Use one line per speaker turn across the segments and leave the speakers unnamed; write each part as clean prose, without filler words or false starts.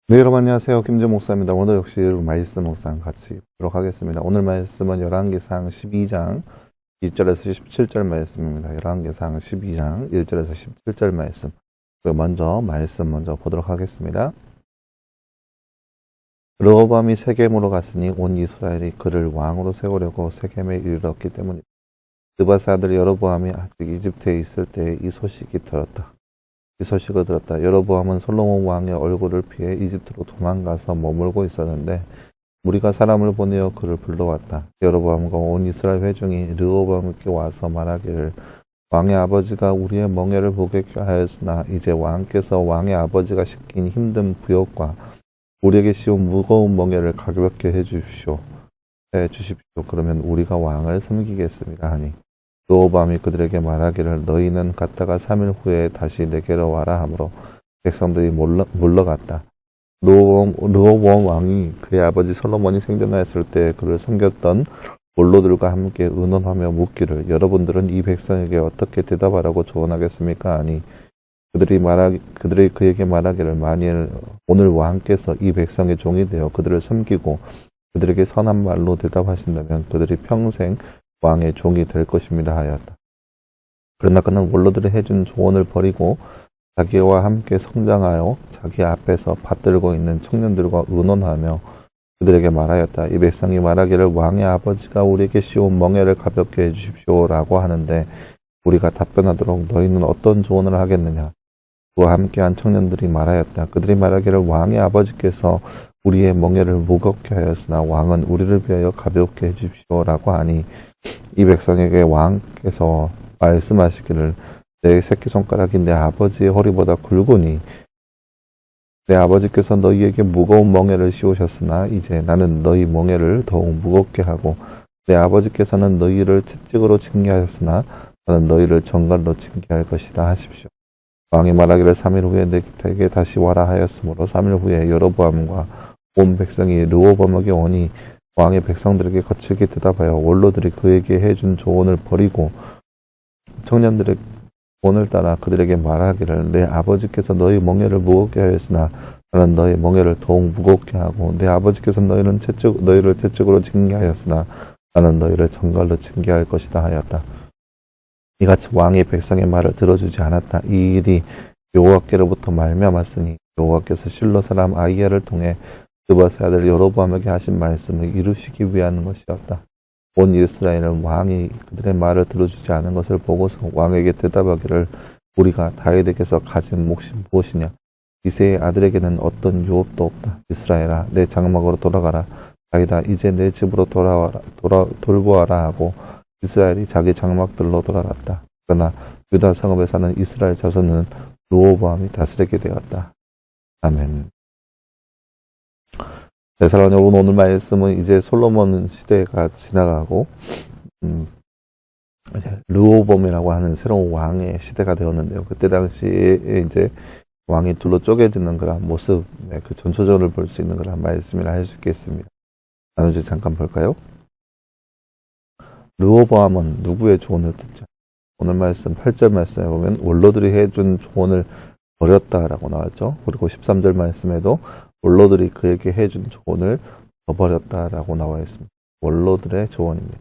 네, 여러분 안녕하세요. 김재 목사입니다. 오늘 역시 말씀 묵상 같이 보도록 하겠습니다. 오늘 말씀은 열왕기상 12장 1절에서 17절 말씀입니다. 열왕기상 12장 1절에서 17절 말씀. 먼저 보도록 하겠습니다. 르호보암이 세겜으로 갔으니 온 이스라엘이 그를 왕으로 세우려고 세겜에 이르렀기 때문이다. 느바세 아들 여로보암이 아직 이집트에 있을 때에 이 소식을 들었다. 여로보암은 솔로몬 왕의 얼굴을 피해 이집트로 도망가서 머물고 있었는데 무리가 사람을 보내어 그를 불러왔다. 여로보암과 온 이스라엘 회중이 르호보암께 와서 말하기를 왕의 아버지가 우리의 멍에를 보게 하였으나 이제 왕께서 왕의 아버지가 시킨 힘든 부역과 우리에게 씌운 무거운 멍에를 가볍게 해 주십시오. 그러면 우리가 왕을 섬기겠습니다 하니 르호보암이 그들에게 말하기를 너희는 갔다가 3일 후에 다시 내게로 와라 하므로 백성들이 물러갔다. 르호보암 왕이 그의 아버지 솔로몬이 생전하였을 때 그를 섬겼던 원로들과 함께 의논하며 묻기를 여러분들은 이 백성에게 어떻게 대답하라고 조언하겠습니까? 하니 그들이 그에게 말하기를 만일 오늘 왕께서 이 백성의 종이 되어 그들을 섬기고 그들에게 선한 말로 대답하신다면 그들이 평생 왕의 종이 될 것입니다 하였다. 그러나 그는 원로들이 해준 조언을 버리고 자기와 함께 성장하여 자기 앞에서 받들고 있는 청년들과 의논하며 그들에게 말하였다. 이 백성이 말하기를 왕의 아버지가 우리에게 씌운 멍에를 가볍게 해주십시오라고 하는데 우리가 답변하도록 너희는 어떤 조언을 하겠느냐. 그와 함께한 청년들이 말하였다. 그들이 말하기를 왕의 아버지께서 우리의 멍에를 무겁게 하였으나 왕은 우리를 위하여 가볍게 해주십시오라고 하니 이 백성에게 왕께서 말씀하시기를 내 새끼손가락이 내 아버지의 허리보다 굵으니 내 아버지께서 너희에게 무거운 멍에를 씌우셨으나 이제 나는 너희 멍에를 더욱 무겁게 하고 내 아버지께서는 너희를 채찍으로 징계하셨으나 나는 너희를 정갈로 징계할 것이다 하십시오. 왕이 말하기를 3일 후에 내게 다시 와라 하였으므로 3일 후에 여로보암과 온 백성이 르호보암에게 오니 왕의 백성들에게 거칠게 대답하여 원로들이 그에게 해준 조언을 버리고 청년들의 조언을 따라 그들에게 말하기를 내 아버지께서 너희 멍에를 무겁게 하였으나 나는 너희 멍에를 더욱 무겁게 하고 내 아버지께서 너희를 채찍으로 징계하였으나 나는 너희를 정갈로 징계할 것이다 하였다. 이같이 왕이 백성의 말을 들어주지 않았다. 이 일이 여호와께로부터 말미암았으니 여호와께서 실로 사람 아히야를 통해 느바세 아들 여로보암에게 하신 말씀을 이루시기 위한 것이었다. 온 이스라엘은 왕이 그들의 말을 들어주지 않은 것을 보고서 왕에게 대답하기를 우리가 다윗에게서 가진 몫이 무엇이냐. 이새의 아들에게는 어떤 유업도 없다. 이스라엘아 내 장막으로 돌아가라. 다윗아 이제 내 집으로 돌보아라 하고 이스라엘이 자기 장막들로 돌아갔다. 그러나 유다 성읍에 사는 이스라엘 자손은 르호보암이 다스리게 되었다. 아멘. 네, 사랑하는 여러분, 오늘 말씀은 이제 솔로몬 시대가 지나가고 르호보암이라고 하는 새로운 왕의 시대가 되었는데요. 그때 당시에 이제 왕이 둘로 쪼개지는 그런 모습, 그 전초전을 볼 수 있는 그런 말씀이라 할 수 있겠습니다. 나머지 잠깐 볼까요? 르호보암은 누구의 조언을 듣죠? 오늘 말씀 8절 말씀에 보면 원로들이 해준 조언을 버렸다라고 나왔죠. 그리고 13절 말씀에도 원로들이 그에게 해준 조언을 저버렸다라고 나와 있습니다. 원로들의 조언입니다.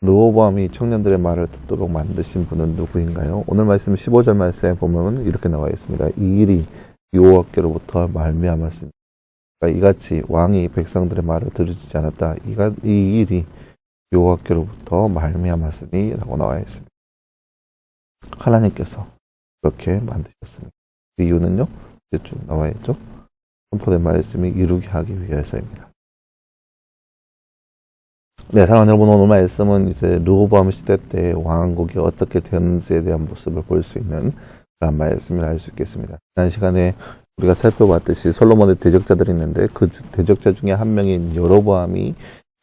르호보암이 청년들의 말을 듣도록 만드신 분은 누구인가요? 오늘 말씀 15절 말씀에 보면 이렇게 나와 있습니다. 이 일이 여호와께로부터 말미암았습니다. 그러니까 이같이 왕이 백성들의 말을 들어주지 않았다. 이 일이 여호와께로부터 말미암았으니 라고 나와 있습니다. 하나님께서 그렇게 만드셨습니다. 그 이유는요? 이제 쭉 나와 있죠. 선포된 말씀이 이루게 하기 위해서입니다. 네, 사랑하는 여러분, 오늘 말씀은 이제 르호보암 시대 때 왕국이 어떻게 되었는지에 대한 모습을 볼 수 있는 그런 말씀을 알 수 있겠습니다. 지난 시간에 우리가 살펴봤듯이 솔로몬의 대적자들이 있는데 그 대적자 중에 한 명인 여로보암이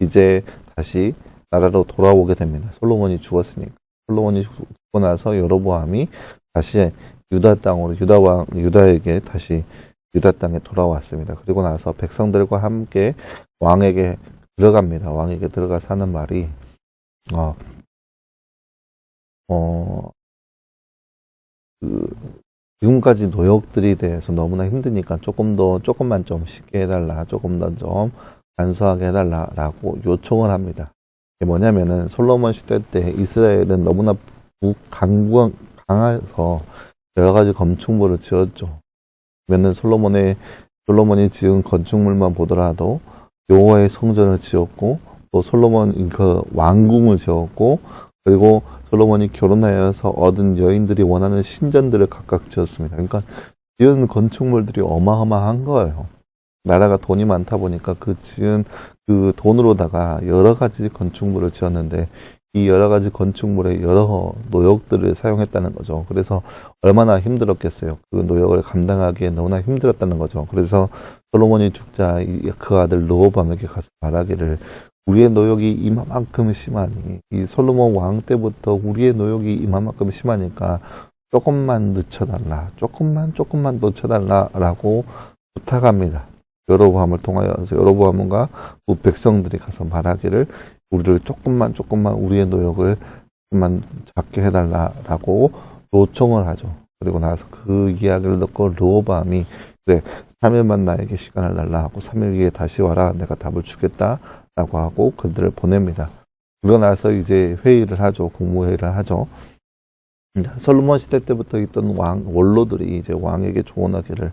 이제 다시 나라로 돌아오게 됩니다. 솔로몬이 죽었으니까. 솔로몬이 죽고 나서 여로보암이 다시 유다에게 다시 유다 땅에 돌아왔습니다. 그리고 나서 백성들과 함께 왕에게 들어갑니다. 왕에게 들어가서 하는 말이 지금까지 노역들이 대해서 너무나 힘드니까 조금만 좀 쉽게 해달라, 조금 더 좀 간소하게 해달라라고 요청을 합니다. 이게 뭐냐면은 솔로몬 시대 때 이스라엘은 너무나 강해서 여러 가지 건축물을 지었죠. 그러면은 솔로몬이 지은 건축물만 보더라도 여호와의 성전을 지었고, 또 솔로몬 그 왕궁을 지었고, 그리고 솔로몬이 결혼하여서 얻은 여인들이 원하는 신전들을 각각 지었습니다. 그러니까 지은 건축물들이 어마어마한 거예요. 나라가 돈이 많다 보니까 그 지은 그 돈으로다가 여러 가지 건축물을 지었는데, 이 여러 가지 건축물에 여러 노역들을 사용했다는 거죠. 그래서 얼마나 힘들었겠어요. 그 노역을 감당하기에 너무나 힘들었다는 거죠. 그래서 솔로몬이 죽자 그 아들 르호보암에게 가서 말하기를, 우리의 노역이 이만큼 심하니, 이 솔로몬 왕 때부터 우리의 노역이 이만큼 심하니까 조금만 늦춰달라, 조금만 늦춰달라라고 부탁합니다. 여로보암을 통하여서 여로보암과 백성들이 가서 말하기를, 우리를 조금만 우리의 노역을 조금만 작게 해달라라고 요청을 하죠. 그리고 나서 그 이야기를 듣고 르호보암이, 그래 3일만 나에게 시간을 달라 하고 3일 뒤에 다시 와라, 내가 답을 주겠다라고 하고 그들을 보냅니다. 그러고 나서 이제 회의를 하죠. 국무회의를 하죠. 솔로몬 시대 때부터 있던 원로들이 이제 왕에게 조언하기를,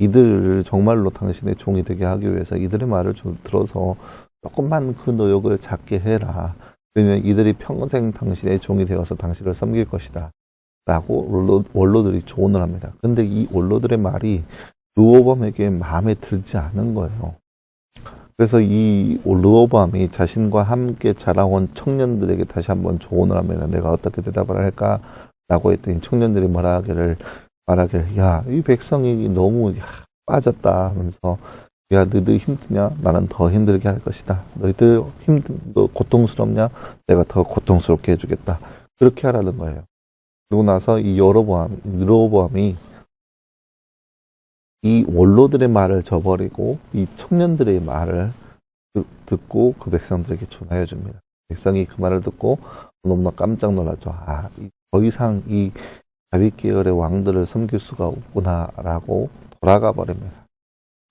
이들을 정말로 당신의 종이 되게 하기 위해서 이들의 말을 좀 들어서 조금만 그 노역을 작게 해라. 그러면 이들이 평생 당신의 종이 되어서 당신을 섬길 것이다. 라고 원로들이 조언을 합니다. 근데 이 원로들의 말이 르호보암에게 마음에 들지 않은 거예요. 그래서 이 르호보암이 자신과 함께 자라온 청년들에게 다시 한번 조언을 합니다. 내가 어떻게 대답을 할까? 라고 했더니 청년들이 말하기를, 야, 이 백성이 너무 빠졌다 하면서, 야, 너희들 힘드냐? 나는 더 힘들게 할 것이다. 너희들 너 고통스럽냐? 내가 더 고통스럽게 해주겠다. 그렇게 하라는 거예요. 그리고 나서 이 르호보암이 이 원로들의 말을 저버리고 이 청년들의 말을 듣고 그 백성들에게 전하여 줍니다. 백성이 그 말을 듣고 너무나 깜짝 놀랐죠. 더 이상 이 다윗 계열의 왕들을 섬길 수가 없구나라고 돌아가 버립니다.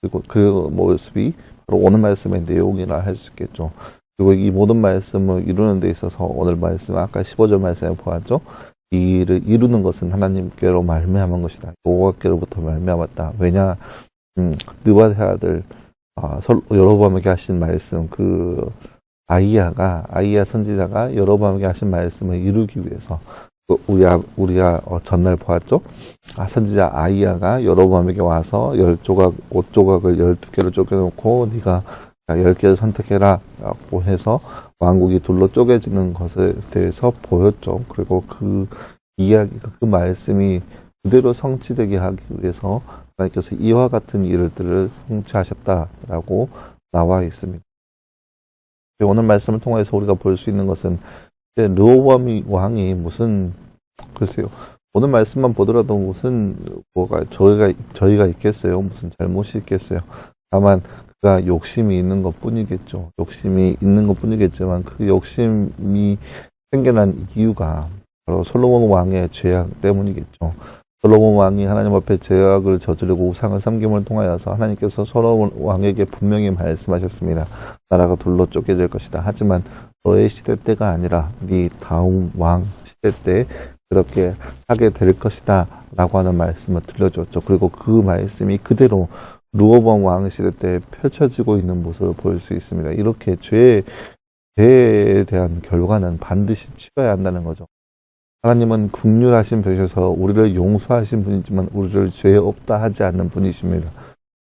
그리고 그 모습이 바로 오늘 말씀의 내용이라 할 수 있겠죠. 그리고 이 모든 말씀을 이루는 데 있어서 오늘 말씀, 아까 15절 말씀에 보았죠. 이 일을 이루는 것은 하나님께로 말미암은 것이다. 여호와께로부터 말미암았다. 왜냐, 느밧의 아들 여로보암에게 하신 말씀, 그 아이야 선지자가 여로보암에게 하신 말씀을 이루기 위해서, 우리가 전날 보았죠. 선지자 아이야가 여로보암에게 와서 옷조각을 12개를 쪼개놓고 네가 10개를 선택해라 라고 해서 왕국이 둘로 쪼개지는 것에 대해서 보였죠. 그리고 그 이야기가, 그 말씀이 그대로 성취되게 하기 위해서 하나님께서 이와 같은 일들을 성취하셨다라고 나와 있습니다. 오늘 말씀을 통해서 우리가 볼 수 있는 것은, 르호보암 왕이 무슨, 글쎄요, 오늘 말씀만 보더라도 무슨 저희가 있겠어요? 무슨 잘못이 있겠어요? 다만 그가 욕심이 있는 것 뿐이겠죠. 욕심이 있는 것 뿐이겠지만 그 욕심이 생겨난 이유가 바로 솔로몬 왕의 죄악 때문이겠죠. 솔로몬 왕이 하나님 앞에 죄악을 저지르고 우상을 섬김을 통하여서 하나님께서 솔로몬 왕에게 분명히 말씀하셨습니다. 나라가 둘로 쪼개질 것이다. 하지만 너의 시대 때가 아니라 네 다음 왕 시대 때 그렇게 하게 될 것이다 라고 하는 말씀을 들려줬죠. 그리고 그 말씀이 그대로 르호보암 왕 시대 때 펼쳐지고 있는 모습을 볼 수 있습니다. 이렇게 죄에 대한 결과는 반드시 치러야 한다는 거죠. 하나님은 긍휼하신 분이셔서 우리를 용서하신 분이지만 우리를 죄 없다 하지 않는 분이십니다.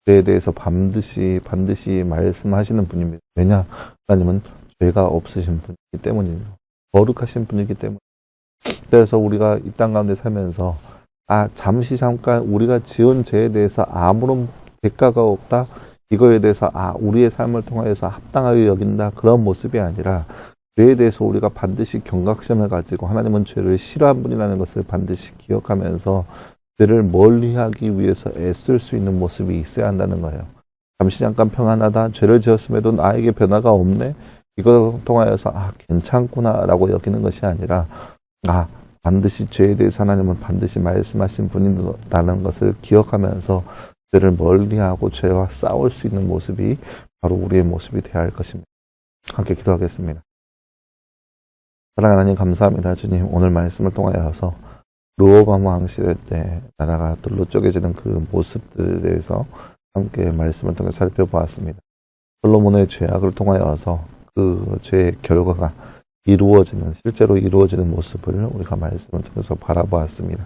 죄에 대해서 반드시 말씀하시는 분입니다. 왜냐? 하나님은 죄가 없으신 분이기 때문이죠. 거룩하신 분이기 때문에. 그래서 우리가 이 땅 가운데 살면서 잠깐 우리가 지은 죄에 대해서 아무런 대가가 없다, 이거에 대해서 우리의 삶을 통해서 합당하게 여긴다, 그런 모습이 아니라 죄에 대해서 우리가 반드시 경각심을 가지고 하나님은 죄를 싫어한 분이라는 것을 반드시 기억하면서 죄를 멀리하기 위해서 애쓸 수 있는 모습이 있어야 한다는 거예요. 잠깐 평안하다, 죄를 지었음에도 나에게 변화가 없네, 이걸 통하여서 괜찮구나 라고 여기는 것이 아니라 반드시 죄에 대해서 하나님은 반드시 말씀하신 분이라는 것을 기억하면서 죄를 멀리하고 죄와 싸울 수 있는 모습이 바로 우리의 모습이 되어야 할 것입니다. 함께 기도하겠습니다. 사랑하는 하나님 감사합니다. 주님, 오늘 말씀을 통하여서 르호보암 왕 시대 때 나라가 둘로 쪼개지는 그 모습들에 대해서 함께 말씀을 통해 살펴보았습니다. 솔로몬의 죄악을 통하여서 그 죄의 결과가 실제로 이루어지는 모습을 우리가 말씀을 통해서 바라보았습니다.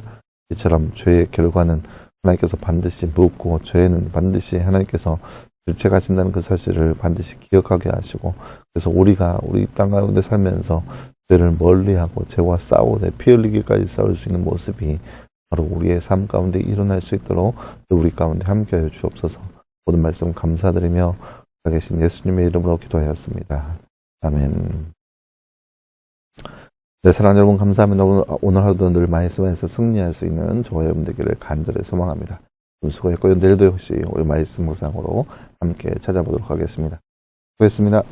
이처럼 죄의 결과는 하나님께서 반드시 묻고 죄는 반드시 하나님께서 질책하신다는 그 사실을 반드시 기억하게 하시고, 그래서 우리가 우리 땅 가운데 살면서 죄를 멀리하고 죄와 싸우되 피 흘리기까지 싸울 수 있는 모습이 바로 우리의 삶 가운데 일어날 수 있도록 우리 가운데 함께하여 주옵소서. 모든 말씀 감사드리며 계신 예수님의 이름으로 기도하였습니다. 아멘. 네, 사랑하는 여러분 감사합니다. 오늘 하루도 늘 말씀에서 승리할 수 있는 저와 여러분 되기를 간절히 소망합니다. 수고했고요. 내일도 역시 우리 말씀 묵상으로 함께 찾아보도록 하겠습니다. 수고했습니다.